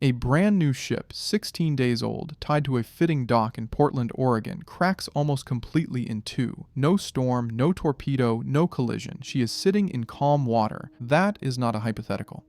A brand new ship, 16 days old, tied to a fitting dock in Portland, Oregon, cracks almost completely in two. No storm, no torpedo, no collision. She is sitting in calm water. That is not a hypothetical.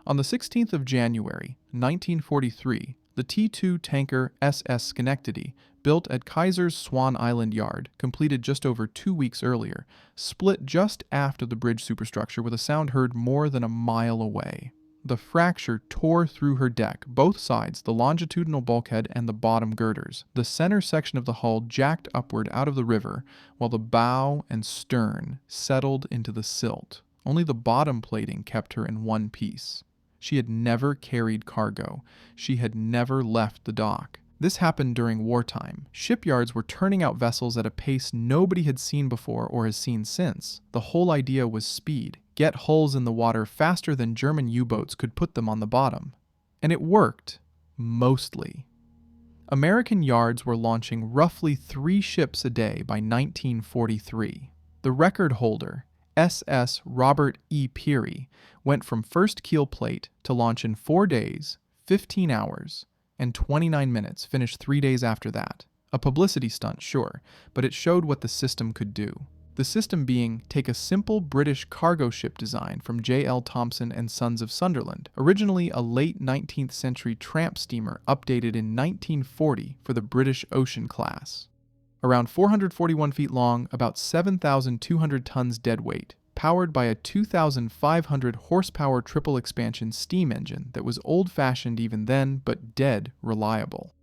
On the 16th of January, 1943, the T-2 tanker SS Schenectady, built at Kaiser's Swan Island Yard, completed just over 2 weeks earlier, split just aft of the bridge superstructure with a sound heard more than a mile away. The fracture tore through her deck, both sides, the longitudinal bulkhead and the bottom girders. The center section of the hull jacked upward out of the river, while the bow and stern settled into the silt. Only the bottom plating kept her in one piece. She had never carried cargo. She had never left the dock. This happened during wartime. Shipyards were turning out vessels at a pace nobody had seen before or has seen since. The whole idea was speed. Get hulls in the water faster than German U-boats could put them on the bottom. And it worked. Mostly. American yards were launching roughly 3 ships a day by 1943. The record holder, SS Robert E. Peary, went from first keel plate to launch in 4 days, 15 hours, and 29 minutes, finished 3 days after that. A publicity stunt, sure, but it showed what the system could do. The system being, take a simple British cargo ship design from J.L. Thompson and Sons of Sunderland, originally a late 19th century tramp steamer updated in 1940 for the British Ocean class. Around 441 feet long, about 7,200 tons deadweight, powered by a 2,500 horsepower triple expansion steam engine that was old-fashioned even then, but dead reliable.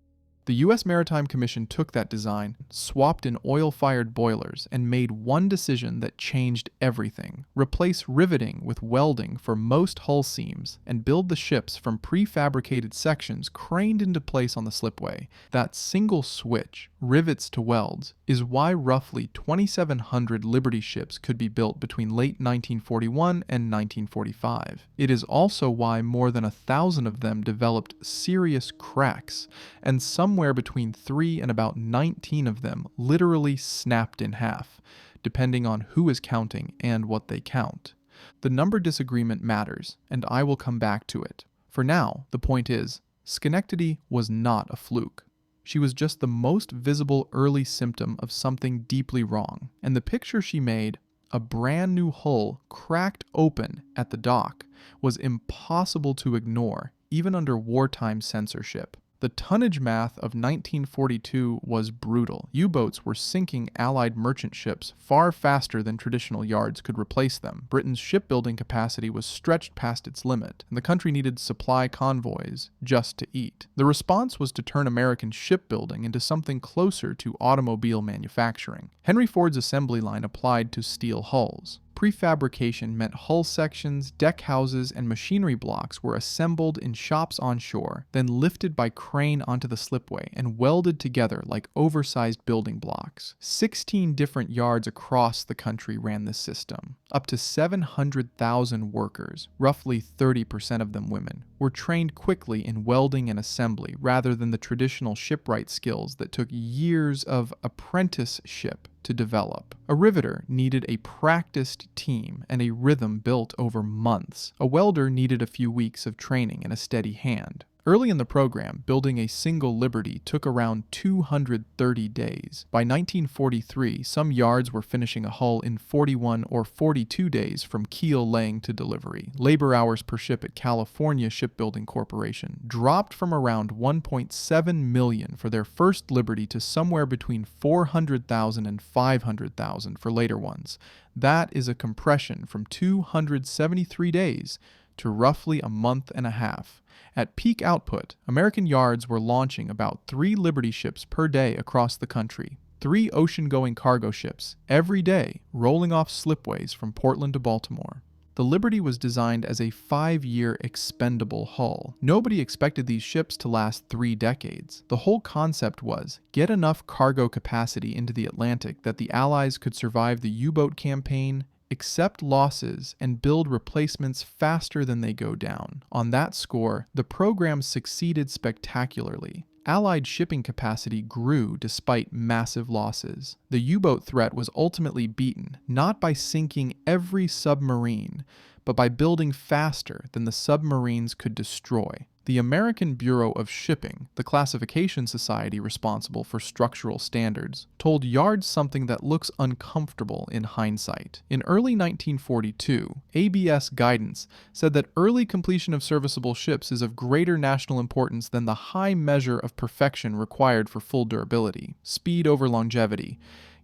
The U.S. Maritime Commission took that design, swapped in oil-fired boilers, and made one decision that changed everything. Replace riveting with welding for most hull seams, and build the ships from prefabricated sections craned into place on the slipway. That single switch, rivets to welds, is why roughly 2,700 Liberty ships could be built between late 1941 and 1945. It is also why more than 1,000 of them developed serious cracks, and somewhere between 3 and about 19 of them literally snapped in half, depending on who is counting and what they count. The number disagreement matters, and I will come back to it. For now, the point is, Schenectady was not a fluke. She was just the most visible early symptom of something deeply wrong, and the picture she made, a brand new hull cracked open at the dock, was impossible to ignore, even under wartime censorship. The tonnage math of 1942 was brutal. U-boats were sinking Allied merchant ships far faster than traditional yards could replace them. Britain's shipbuilding capacity was stretched past its limit, and the country needed supply convoys just to eat. The response was to turn American shipbuilding into something closer to automobile manufacturing. Henry Ford's assembly line applied to steel hulls. Prefabrication meant hull sections, deck houses, and machinery blocks were assembled in shops on shore, then lifted by crane onto the slipway and welded together like oversized building blocks. 16 different yards across the country ran this system. Up to 700,000 workers, roughly 30% of them women, were trained quickly in welding and assembly rather than the traditional shipwright skills that took years of apprenticeship to develop. A riveter needed a practiced team and a rhythm built over months. A welder needed a few weeks of training and a steady hand. Early in the program, building a single Liberty took around 230 days. By 1943, some yards were finishing a hull in 41 or 42 days from keel laying to delivery. Labor hours per ship at California Shipbuilding Corporation dropped from around 1.7 million for their first Liberty to somewhere between 400,000 and 500,000 for later ones. That is a compression from 273 days to roughly a month and a half. At peak output, American yards were launching about 3 Liberty ships per day across the country, 3 ocean-going cargo ships every day rolling off slipways from Portland to Baltimore. The Liberty was designed as a 5-year expendable hull. Nobody expected these ships to last 3 decades. The whole concept was, get enough cargo capacity into the Atlantic that the Allies could survive the U-boat campaign, accept losses, and build replacements faster than they go down. On that score, the program succeeded spectacularly. Allied shipping capacity grew despite massive losses. The U-boat threat was ultimately beaten, not by sinking every submarine, but by building faster than the submarines could destroy. The American Bureau of Shipping, the classification society responsible for structural standards, told yards something that looks uncomfortable in hindsight. In early 1942, ABS guidance said that early completion of serviceable ships is of greater national importance than the high measure of perfection required for full durability, speed over longevity.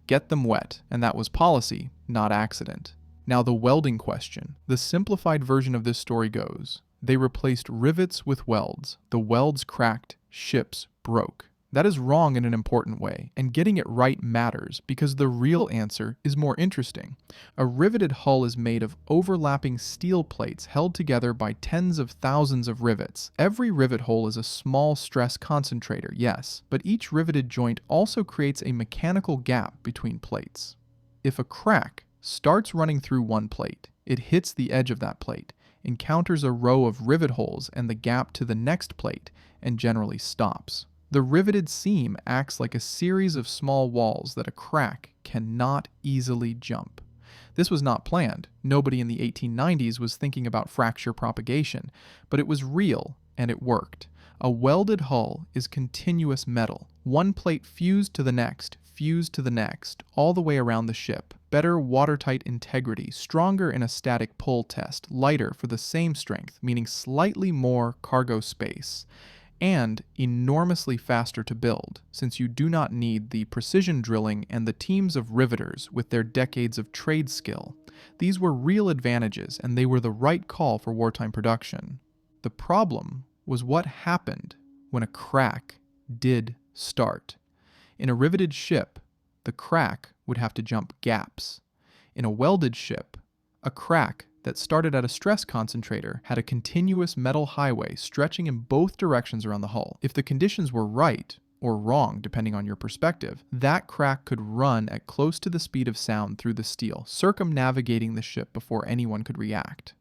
Get them wet, and that was policy, not accident. Now the welding question. The simplified version of this story goes: they replaced rivets with welds. The welds cracked, ships broke. That is wrong in an important way, and getting it right matters because the real answer is more interesting. A riveted hull is made of overlapping steel plates held together by tens of thousands of rivets. Every rivet hole is a small stress concentrator, yes, but each riveted joint also creates a mechanical gap between plates. If a crack starts running through one plate, it hits the edge of that plate, encounters a row of rivet holes and the gap to the next plate, and generally stops. The riveted seam acts like a series of small walls that a crack cannot easily jump. This was not planned. Nobody in the 1890s was thinking about fracture propagation, but it was real and it worked. A welded hull is continuous metal, one plate fused to the next, all the way around the ship. Better watertight integrity, stronger in a static pull test, lighter for the same strength, meaning slightly more cargo space, and enormously faster to build, since you do not need the precision drilling and the teams of riveters with their decades of trade skill. These were real advantages, and they were the right call for wartime production. The problem was what happened when a crack did start. In a riveted ship, the crack would have to jump gaps. In a welded ship, a crack that started at a stress concentrator had a continuous metal highway stretching in both directions around the hull. If the conditions were right, or wrong depending on your perspective, that crack could run at close to the speed of sound through the steel, circumnavigating the ship before anyone could react.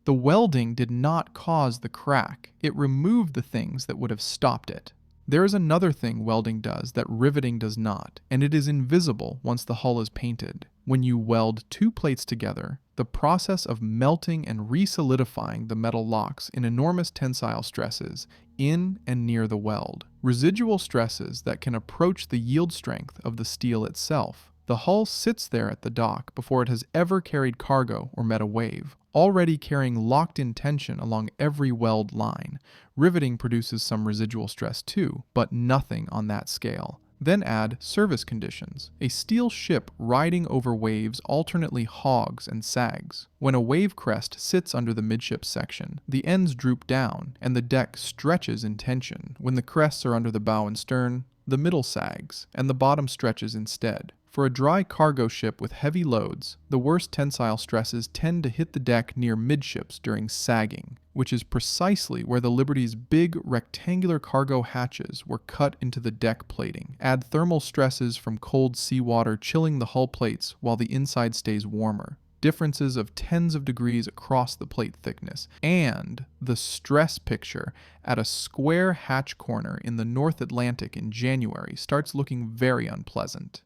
The welding did not cause the crack. It removed the things that would have stopped it. There is another thing welding does that riveting does not, and it is invisible once the hull is painted. When you weld two plates together, the process of melting and re-solidifying the metal locks in enormous tensile stresses in and near the weld. Residual stresses that can approach the yield strength of the steel itself. The hull sits there at the dock before it has ever carried cargo or met a wave, already carrying locked-in tension along every weld line. Riveting produces some residual stress too, but nothing on that scale. Then add service conditions. A steel ship riding over waves alternately hogs and sags. When a wave crest sits under the midship section, the ends droop down and the deck stretches in tension. When the crests are under the bow and stern, the middle sags, and the bottom stretches instead. For a dry cargo ship with heavy loads, the worst tensile stresses tend to hit the deck near midships during sagging, which is precisely where the Liberty's big rectangular cargo hatches were cut into the deck plating. Add thermal stresses from cold seawater chilling the hull plates while the inside stays warmer. Differences of tens of degrees across the plate thickness, and the stress picture at a square hatch corner in the North Atlantic in January starts looking very unpleasant.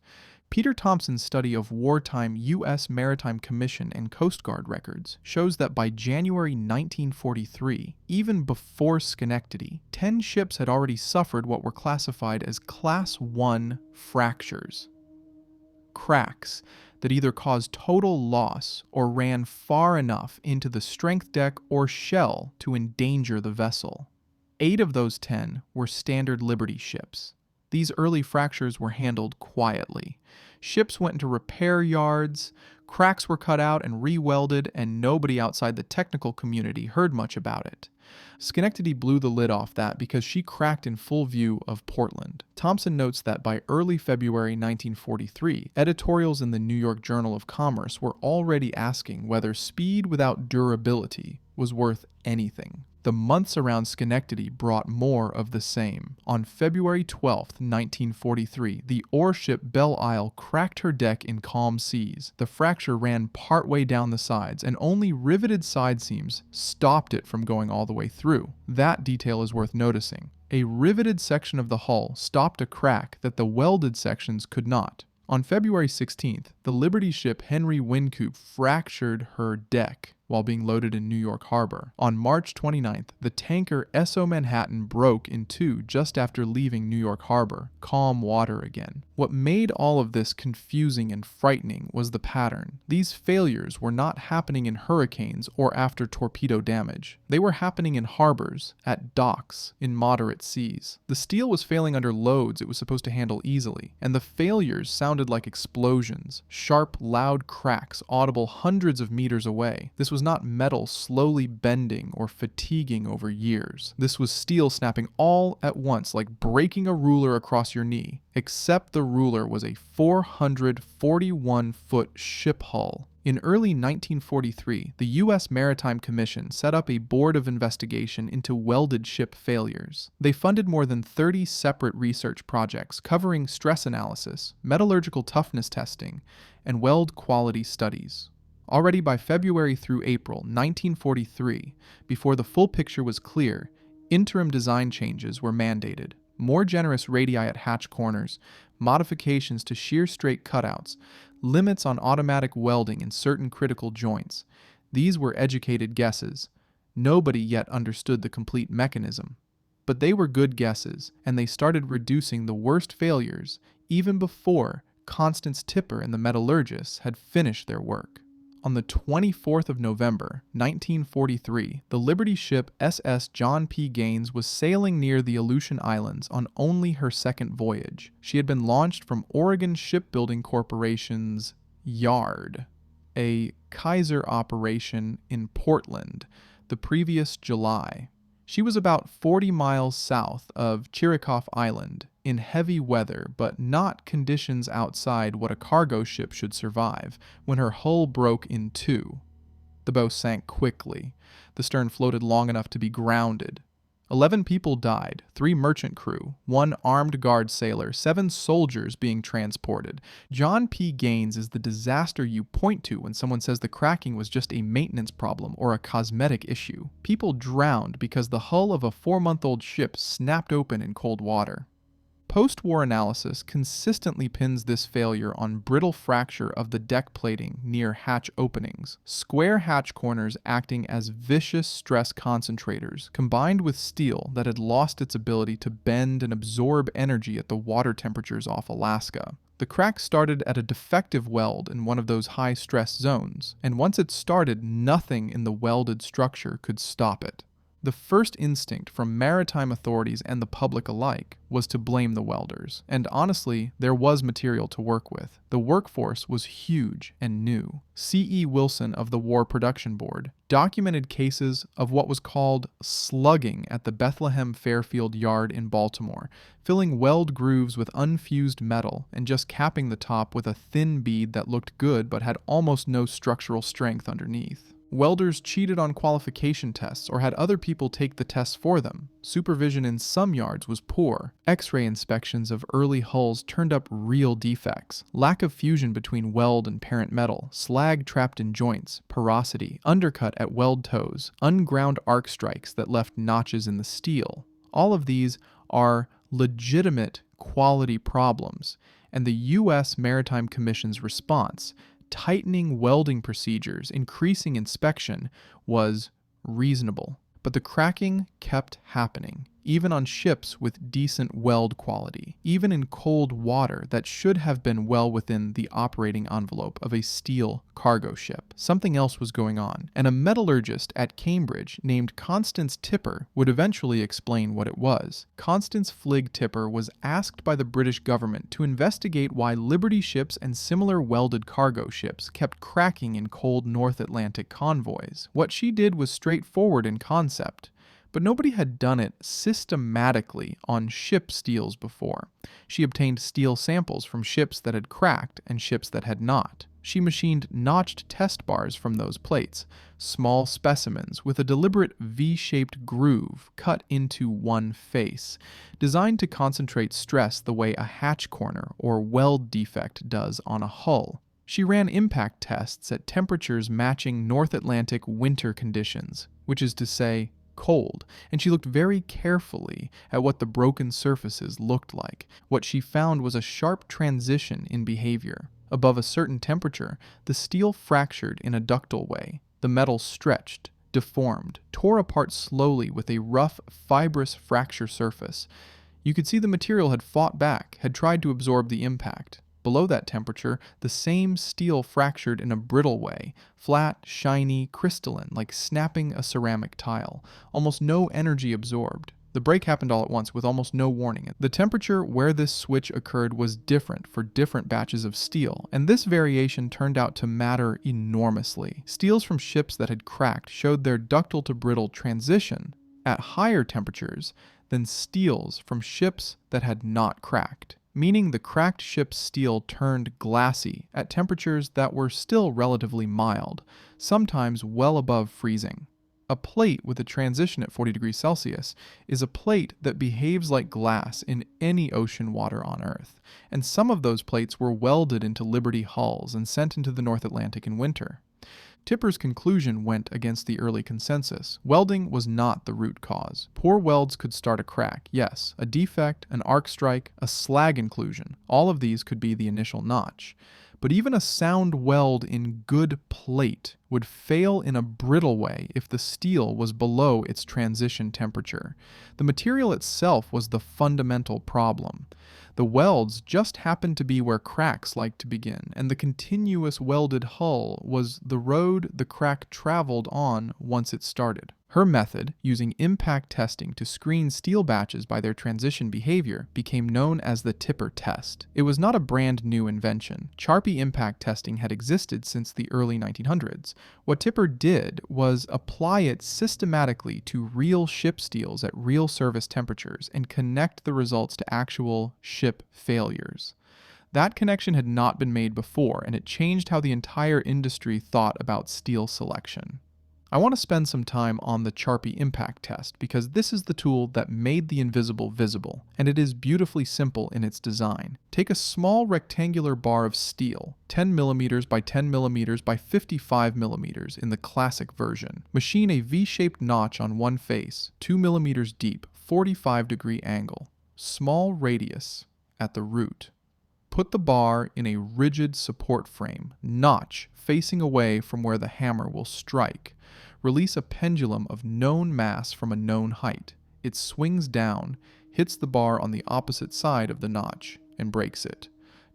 Peter Thompson's study of wartime U.S. Maritime Commission and Coast Guard records shows that by January 1943, even before Schenectady, 10 ships had already suffered what were classified as Class 1 fractures. Cracks that either caused total loss or ran far enough into the strength deck or shell to endanger the vessel. 8 of those 10 were standard Liberty ships. These early fractures were handled quietly. Ships went into repair yards, cracks were cut out and re-welded, and nobody outside the technical community heard much about it. Schenectady blew the lid off that because she cracked in full view of Portland. Thompson notes that by early February 1943, editorials in the New York Journal of Commerce were already asking whether speed without durability was worth anything. The months around Schenectady brought more of the same. On February 12, 1943, the ore ship Belle Isle cracked her deck in calm seas. The fracture ran partway down the sides, and only riveted side seams stopped it from going all the way through. That detail is worth noticing. A riveted section of the hull stopped a crack that the welded sections could not. On February 16th, the Liberty ship Henry Wynkoop fractured her deck. while being loaded in New York Harbor. On March 29th, the tanker SO Manhattan broke in two just after leaving New York Harbor, calm water again. What made all of this confusing and frightening was the pattern. These failures were not happening in hurricanes or after torpedo damage. They were happening in harbors, at docks, in moderate seas. The steel was failing under loads it was supposed to handle easily, and the failures sounded like explosions, sharp, loud cracks audible hundreds of meters away. This was not metal slowly bending or fatiguing over years. This was steel snapping all at once, like breaking a ruler across your knee, except the ruler was a 441-foot ship hull. In early 1943, the U.S. Maritime Commission set up a board of investigation into welded ship failures. They funded more than 30 separate research projects covering stress analysis, metallurgical toughness testing, and weld quality studies. Already by February through April 1943, before the full picture was clear, interim design changes were mandated. More generous radii at hatch corners, modifications to shear straight cutouts, limits on automatic welding in certain critical joints. These were educated guesses. Nobody yet understood the complete mechanism. But they were good guesses, and they started reducing the worst failures even before Constance Tipper and the metallurgists had finished their work. On the 24th of November, 1943, the Liberty ship SS John P. Gaines was sailing near the Aleutian Islands on only her second voyage. She had been launched from Oregon Shipbuilding Corporation's yard, a Kaiser operation in Portland, the previous July. She was about 40 miles south of Chirikoff Island, in heavy weather but not conditions outside what a cargo ship should survive, when her hull broke in two. The bow sank quickly. The stern floated long enough to be grounded. 11 people died, 3 merchant crew, 1 armed guard sailor, 7 soldiers being transported. John P. Gaines is the disaster you point to when someone says the cracking was just a maintenance problem or a cosmetic issue. People drowned because the hull of a 4-month-old ship snapped open in cold water. Post-war analysis consistently pins this failure on brittle fracture of the deck plating near hatch openings, square hatch corners acting as vicious stress concentrators, combined with steel that had lost its ability to bend and absorb energy at the water temperatures off Alaska. The crack started at a defective weld in one of those high-stress zones, and once it started, nothing in the welded structure could stop it. The first instinct from maritime authorities and the public alike was to blame the welders, and honestly, there was material to work with. The workforce was huge and new. C.E. Wilson of the War Production Board documented cases of what was called slugging at the Bethlehem Fairfield Yard in Baltimore, filling weld grooves with unfused metal and just capping the top with a thin bead that looked good but had almost no structural strength underneath. Welders cheated on qualification tests or had other people take the tests for them. Supervision in some yards was poor. X-ray inspections of early hulls turned up real defects. Lack of fusion between weld and parent metal, slag trapped in joints, porosity, undercut at weld toes, unground arc strikes that left notches in the steel. All of these are legitimate quality problems, and the U.S. Maritime Commission's response, tightening welding procedures, increasing inspection, was reasonable. But the cracking kept happening, even on ships with decent weld quality, even in cold water that should have been well within the operating envelope of a steel cargo ship. Something else was going on, and a metallurgist at Cambridge named Constance Tipper would eventually explain what it was. Constance Fligg Tipper was asked by the British government to investigate why Liberty ships and similar welded cargo ships kept cracking in cold North Atlantic convoys. What she did was straightforward in concept, but nobody had done it systematically on ship steels before. She obtained steel samples from ships that had cracked and ships that had not. She machined notched test bars from those plates, small specimens with a deliberate V-shaped groove cut into one face, designed to concentrate stress the way a hatch corner or weld defect does on a hull. She ran impact tests at temperatures matching North Atlantic winter conditions, which is to say, cold, and she looked very carefully at what the broken surfaces looked like. What she found was a sharp transition in behavior. Above a certain temperature, the steel fractured in a ductile way. The metal stretched, deformed, tore apart slowly with a rough, fibrous fracture surface. You could see the material had fought back, had tried to absorb the impact. Below that temperature, the same steel fractured in a brittle way, flat, shiny, crystalline, like snapping a ceramic tile. Almost no energy absorbed. The break happened all at once with almost no warning. The temperature where this switch occurred was different for different batches of steel, and this variation turned out to matter enormously. Steels from ships that had cracked showed their ductile to brittle transition at higher temperatures than steels from ships that had not cracked, meaning the cracked ship's steel turned glassy at temperatures that were still relatively mild, sometimes well above freezing. A plate with a transition at 40 degrees Celsius is a plate that behaves like glass in any ocean water on Earth, and some of those plates were welded into Liberty hulls and sent into the North Atlantic in winter. Tipper's conclusion went against the early consensus. Welding was not the root cause. Poor welds could start a crack, yes, a defect, an arc strike, a slag inclusion. All of these could be the initial notch. But even a sound weld in good plate would fail in a brittle way if the steel was below its transition temperature. The material itself was the fundamental problem. The welds just happened to be where cracks like to begin, and the continuous welded hull was the road the crack traveled on once it started. Her method, using impact testing to screen steel batches by their transition behavior, became known as the Tipper test. It was not a brand new invention. Charpy impact testing had existed since the early 1900s. What Tipper did was apply it systematically to real ship steels at real service temperatures and connect the results to actual ship failures. That connection had not been made before, and it changed how the entire industry thought about steel selection. I want to spend some time on the Charpy impact test because this is the tool that made the invisible visible, and it is beautifully simple in its design. Take a small rectangular bar of steel, 10 mm by 10 mm by 55 mm in the classic version. Machine a V-shaped notch on one face, 2 mm deep, 45-degree angle, small radius at the root. Put the bar in a rigid support frame, notch facing away from where the hammer will strike. Release a pendulum of known mass from a known height. It swings down, hits the bar on the opposite side of the notch, and breaks it.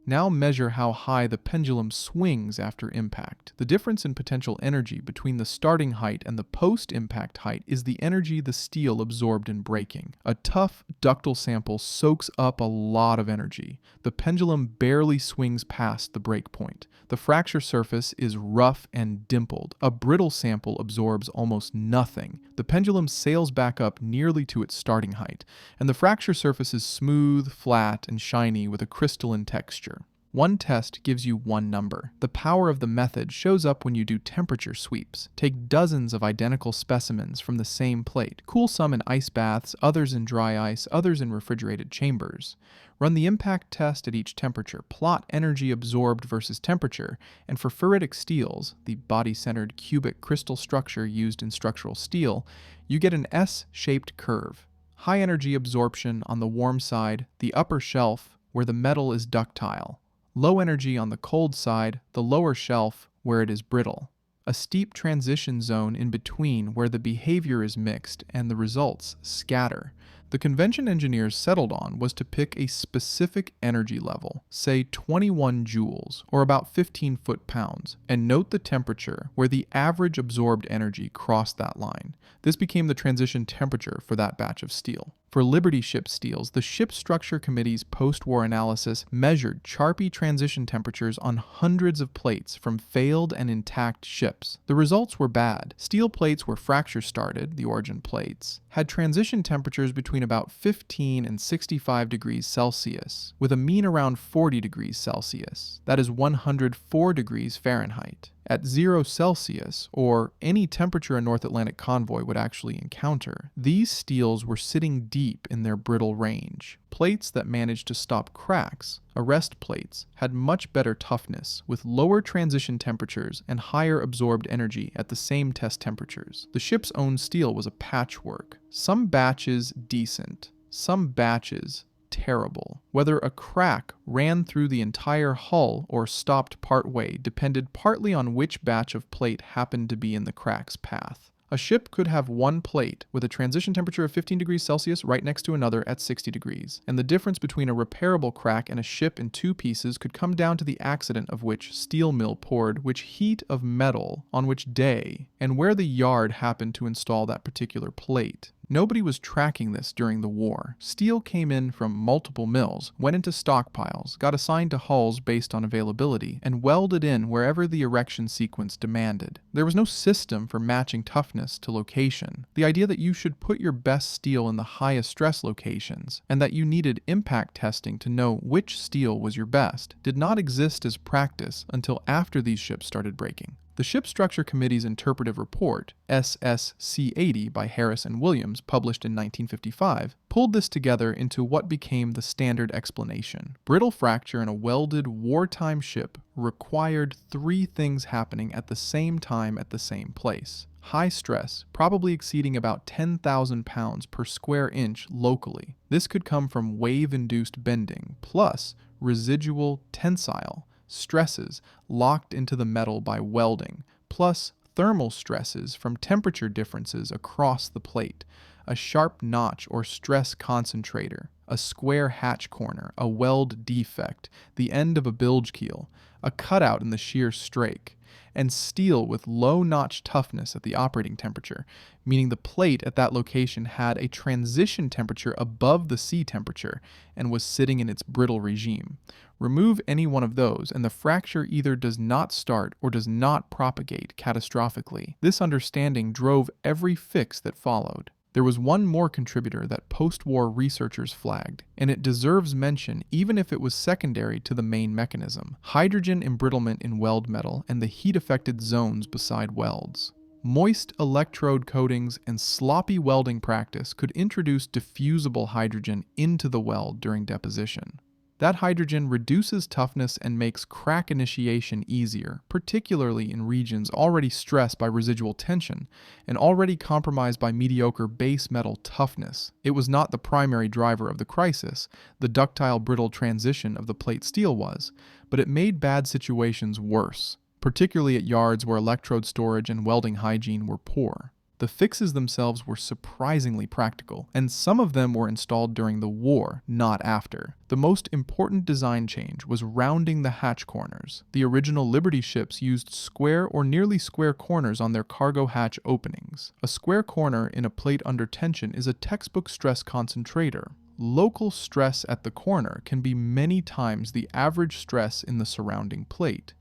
Now measure how high the pendulum swings after impact. The difference in potential energy between the starting height and the post-impact height is the energy the steel absorbed in breaking. A tough, ductile sample soaks up a lot of energy. The pendulum barely swings past the break point. The fracture surface is rough and dimpled. A brittle sample absorbs almost nothing. The pendulum sails back up nearly to its starting height, and the fracture surface is smooth, flat, and shiny with a crystalline texture. One test gives you one number. The power of the method shows up when you do temperature sweeps. Take dozens of identical specimens from the same plate. Cool some in ice baths, others in dry ice, others in refrigerated chambers. Run the impact test at each temperature. Plot energy absorbed versus temperature, and for ferritic steels, the body-centered cubic crystal structure used in structural steel, you get an S-shaped curve. High energy absorption on the warm side, the upper shelf, where the metal is ductile. Low energy on the cold side, the lower shelf, where it is brittle. A steep transition zone in between where the behavior is mixed and the results scatter. The convention engineers settled on was to pick a specific energy level, say 21 joules, or about 15 foot-pounds, and note the temperature where the average absorbed energy crossed that line. This became the transition temperature for that batch of steel. For Liberty ship steels, the Ship Structure Committee's post-war analysis measured Charpy transition temperatures on hundreds of plates from failed and intact ships. The results were bad. Steel plates where fracture started, the origin plates, had transition temperatures between about 15 and 65 degrees Celsius, with a mean around 40 degrees Celsius. That is 104 degrees Fahrenheit. At 0 Celsius, or any temperature a North Atlantic convoy would actually encounter, these steels were sitting deep in their brittle range. Plates that managed to stop cracks, arrest plates, had much better toughness, with lower transition temperatures and higher absorbed energy at the same test temperatures. The ship's own steel was a patchwork. Some batches decent, some batches terrible. Whether a crack ran through the entire hull or stopped partway depended partly on which batch of plate happened to be in the crack's path. A ship could have one plate with a transition temperature of 15 degrees Celsius right next to another at 60 degrees, and the difference between a repairable crack and a ship in two pieces could come down to the accident of which steel mill poured which heat of metal on which day, and where the yard happened to install that particular plate. Nobody was tracking this during the war. Steel came in from multiple mills, went into stockpiles, got assigned to hulls based on availability, and welded in wherever the erection sequence demanded. There was no system for matching toughness to location. The idea that you should put your best steel in the highest stress locations, and that you needed impact testing to know which steel was your best, did not exist as practice until after these ships started breaking. The Ship Structure Committee's interpretive report, SS C80 by Harris and Williams, published in 1955, pulled this together into what became the standard explanation. Brittle fracture in a welded wartime ship required three things happening at the same time at the same place. High stress, probably exceeding about 10,000 pounds per square inch locally. This could come from wave-induced bending, plus residual tensile stresses locked into the metal by welding, plus thermal stresses from temperature differences across the plate, a sharp notch or stress concentrator, a square hatch corner, a weld defect, the end of a bilge keel, a cutout in the shear strake, and steel with low notch toughness at the operating temperature, meaning the plate at that location had a transition temperature above the sea temperature and was sitting in its brittle regime. Remove any one of those, and the fracture either does not start or does not propagate catastrophically. This understanding drove every fix that followed. There was one more contributor that post-war researchers flagged, and it deserves mention even if it was secondary to the main mechanism: hydrogen embrittlement in weld metal and the heat-affected zones beside welds. Moist electrode coatings and sloppy welding practice could introduce diffusible hydrogen into the weld during deposition. That hydrogen reduces toughness and makes crack initiation easier, particularly in regions already stressed by residual tension and already compromised by mediocre base metal toughness. It was not the primary driver of the crisis, the ductile brittle transition of the plate steel was, but it made bad situations worse, particularly at yards where electrode storage and welding hygiene were poor. The fixes themselves were surprisingly practical, and some of them were installed during the war, not after. The most important design change was rounding the hatch corners. The original Liberty ships used square or nearly square corners on their cargo hatch openings. A square corner in a plate under tension is a textbook stress concentrator. Local stress at the corner can be many times the average stress in the surrounding plate.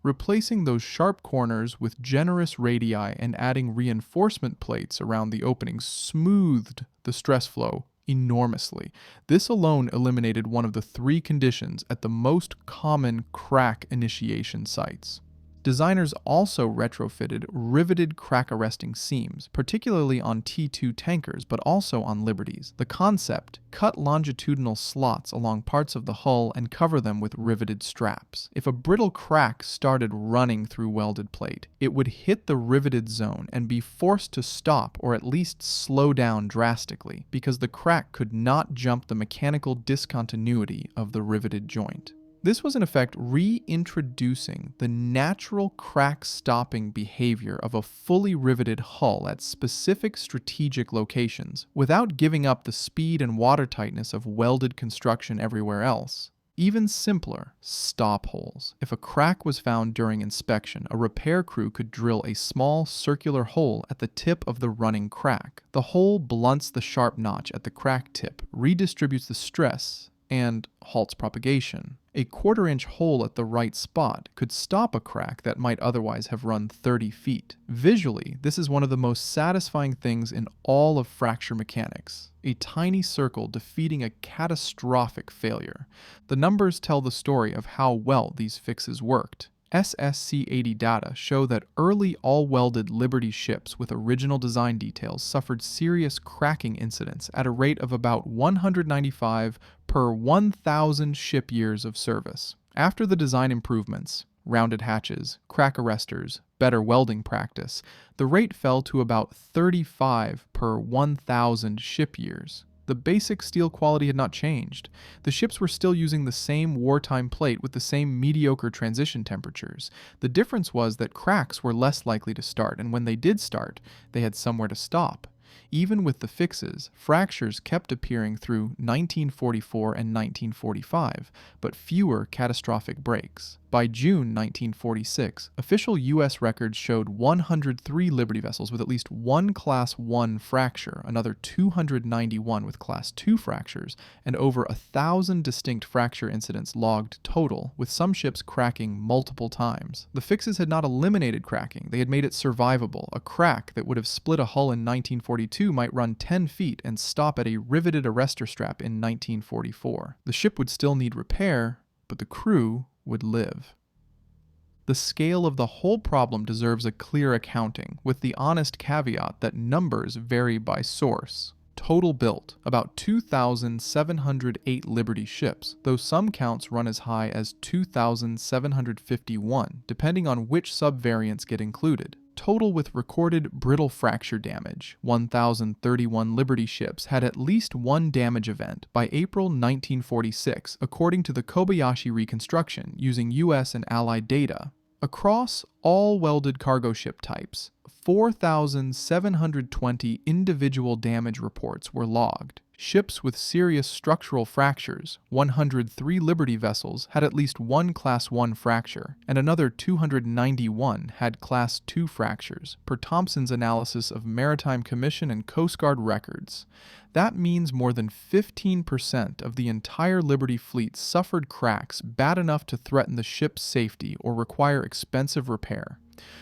Replacing those sharp corners with generous radii and adding reinforcement plates around the openings smoothed the stress flow enormously. This alone eliminated one of the three conditions at the most common crack initiation sites. Designers also retrofitted riveted crack-arresting seams, particularly on T2 tankers, but also on Liberties. The concept: cut longitudinal slots along parts of the hull and cover them with riveted straps. If a brittle crack started running through welded plate, it would hit the riveted zone and be forced to stop or at least slow down drastically, because the crack could not jump the mechanical discontinuity of the riveted joint. This was in effect reintroducing the natural crack-stopping behavior of a fully riveted hull at specific strategic locations, without giving up the speed and watertightness of welded construction everywhere else. Even simpler, stop holes. If a crack was found during inspection, a repair crew could drill a small circular hole at the tip of the running crack. The hole blunts the sharp notch at the crack tip, redistributes the stress, and halts propagation. A quarter-inch hole at the right spot could stop a crack that might otherwise have run 30 feet. Visually, this is one of the most satisfying things in all of fracture mechanics. A tiny circle defeating a catastrophic failure. The numbers tell the story of how well these fixes worked. SSC80 data show that early all-welded Liberty ships with original design details suffered serious cracking incidents at a rate of about 195 per 1,000 ship years of service. After the design improvements, rounded hatches, crack arresters, better welding practice, the rate fell to about 35 per 1,000 ship years. The basic steel quality had not changed. The ships were still using the same wartime plate with the same mediocre transition temperatures. The difference was that cracks were less likely to start, and when they did start, they had somewhere to stop. Even with the fixes, fractures kept appearing through 1944 and 1945, but fewer catastrophic breaks. By June 1946, official U.S. records showed 103 Liberty vessels with at least one Class 1 fracture, another 291 with Class 2 fractures, and over 1,000 distinct fracture incidents logged total, with some ships cracking multiple times. The fixes had not eliminated cracking, they had made it survivable. A crack that would have split a hull in 1942 might run 10 feet and stop at a riveted arrestor strap in 1944. The ship would still need repair, but the crew would live. The scale of the whole problem deserves a clear accounting, with the honest caveat that numbers vary by source. Total built, about 2,708 Liberty ships, though some counts run as high as 2,751, depending on which subvariants get included. Total with recorded brittle fracture damage, 1,031 Liberty ships had at least one damage event by April 1946, according to the Kobayashi reconstruction using U.S. and Allied data. Across all welded cargo ship types, 4,720 individual damage reports were logged. Ships with serious structural fractures, 103 Liberty vessels, had at least one Class 1 fracture, and another 291 had Class 2 fractures, per Thompson's analysis of Maritime Commission and Coast Guard records. That means more than 15% of the entire Liberty fleet suffered cracks bad enough to threaten the ship's safety or require expensive repair.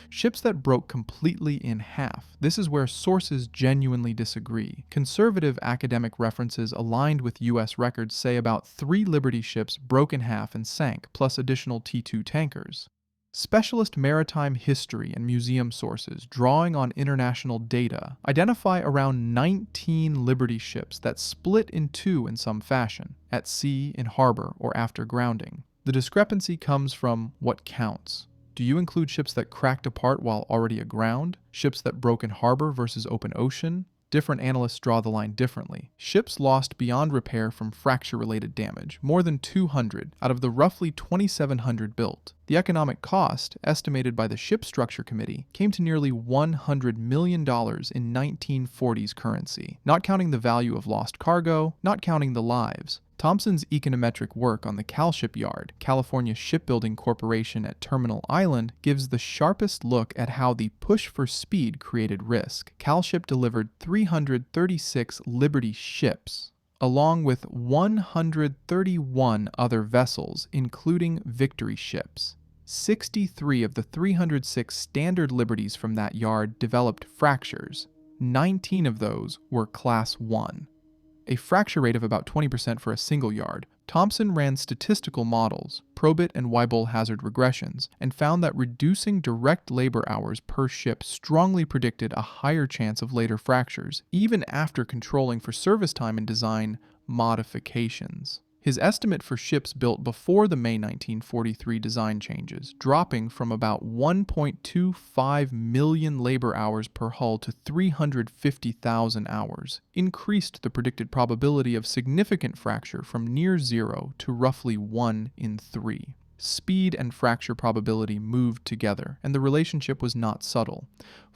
Ships that broke completely in half. This is where sources genuinely disagree. Conservative academic references aligned with U.S. records say about 3 Liberty ships broke in half and sank, plus additional T2 tankers. Specialist maritime history and museum sources, drawing on international data, identify around 19 Liberty ships that split in two in some fashion, at sea, in harbor, or after grounding. The discrepancy comes from what counts. Do you include ships that cracked apart while already aground? Ships that broke in harbor versus open ocean? Different analysts draw the line differently. Ships lost beyond repair from fracture-related damage, more than 200 out of the roughly 2,700 built. The economic cost, estimated by the Ship Structure Committee, came to nearly $100 million in 1940s currency, not counting the value of lost cargo, not counting the lives. Thompson's econometric work on the CalShip Yard, California Shipbuilding Corporation at Terminal Island, gives the sharpest look at how the push for speed created risk. CalShip delivered 336 Liberty ships, along with 131 other vessels, including Victory ships. 63 of the 306 standard Liberties from that yard developed fractures. 19 of those were Class 1. A fracture rate of about 20% for a single yard. Thompson ran statistical models, Probit and Weibull hazard regressions, and found that reducing direct labor hours per ship strongly predicted a higher chance of later fractures, even after controlling for service time and design modifications. His estimate for ships built before the May 1943 design changes, dropping from about 1.25 million labor hours per hull to 350,000 hours, increased the predicted probability of significant fracture from near zero to roughly 1 in 3. Speed and fracture probability moved together, and the relationship was not subtle.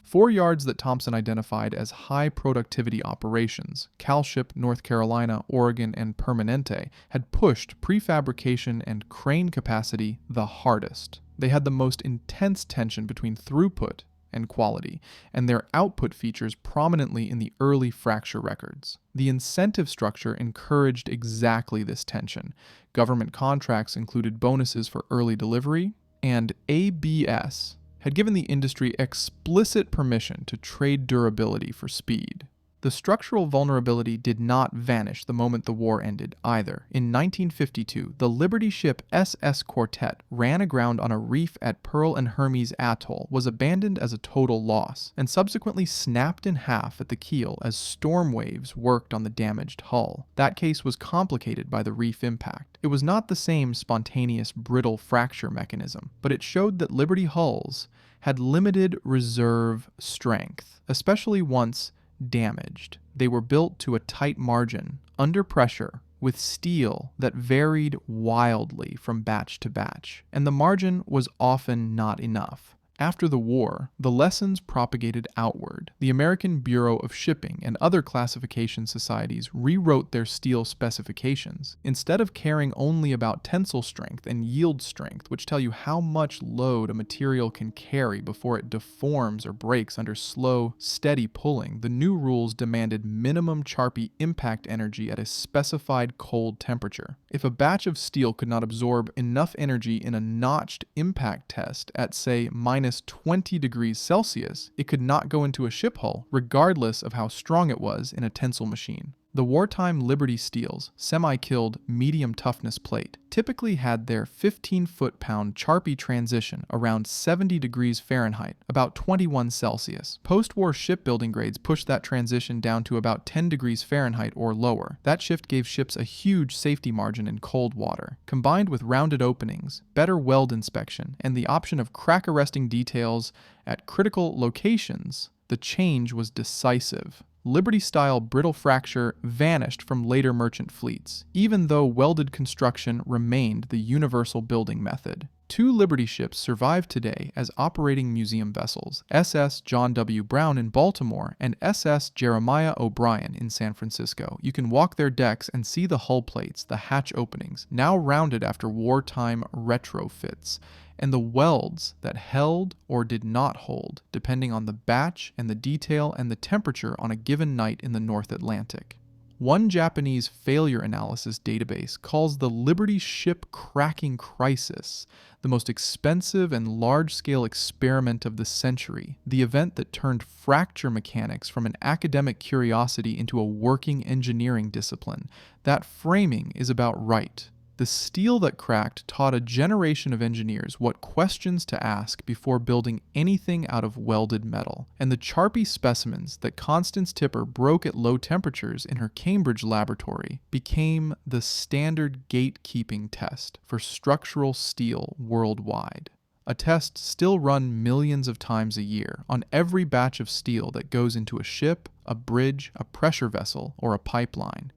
4 yards that Thompson identified as high productivity operations, CalShip, North Carolina, Oregon, and Permanente, had pushed prefabrication and crane capacity the hardest. They had the most intense tension between throughput and quality, and their output features prominently in the early fracture records. The incentive structure encouraged exactly this tension. Government contracts included bonuses for early delivery, and ABS had given the industry explicit permission to trade durability for speed. The structural vulnerability did not vanish the moment the war ended either. In 1952, the Liberty ship SS Quartet ran aground on a reef at Pearl and Hermes Atoll, was abandoned as a total loss, and subsequently snapped in half at the keel as storm waves worked on the damaged hull. That case was complicated by the reef impact. It was not the same spontaneous brittle fracture mechanism, but it showed that Liberty hulls had limited reserve strength, especially once damaged. They were built to a tight margin, under pressure, with steel that varied wildly from batch to batch, and the margin was often not enough. After the war, the lessons propagated outward. The American Bureau of Shipping and other classification societies rewrote their steel specifications. Instead of caring only about tensile strength and yield strength, which tell you how much load a material can carry before it deforms or breaks under slow, steady pulling, the new rules demanded minimum Charpy impact energy at a specified cold temperature. If a batch of steel could not absorb enough energy in a notched impact test at, say, minus 20 degrees Celsius, it could not go into a ship hull, regardless of how strong it was in a tensile machine. The wartime Liberty steels, semi-killed medium toughness plate, typically had their 15 foot-pound Charpy transition around 70 degrees Fahrenheit, about 21 Celsius. Post-war shipbuilding grades pushed that transition down to about 10 degrees Fahrenheit or lower. That shift gave ships a huge safety margin in cold water. Combined with rounded openings, better weld inspection, and the option of crack-arresting details at critical locations, the change was decisive. Liberty-style brittle fracture vanished from later merchant fleets, even though welded construction remained the universal building method. Two Liberty ships survive today as operating museum vessels, SS John W. Brown in Baltimore and SS Jeremiah O'Brien in San Francisco. You can walk their decks and see the hull plates, the hatch openings, now rounded after wartime retrofits, and the welds that held or did not hold, depending on the batch and the detail and the temperature on a given night in the North Atlantic. One Japanese failure analysis database calls the Liberty ship cracking crisis the most expensive and large-scale experiment of the century, the event that turned fracture mechanics from an academic curiosity into a working engineering discipline. That framing is about right. The steel that cracked taught a generation of engineers what questions to ask before building anything out of welded metal, and the Charpy specimens that Constance Tipper broke at low temperatures in her Cambridge laboratory became the standard gatekeeping test for structural steel worldwide. A test still run millions of times a year on every batch of steel that goes into a ship, a bridge, a pressure vessel, or a pipeline.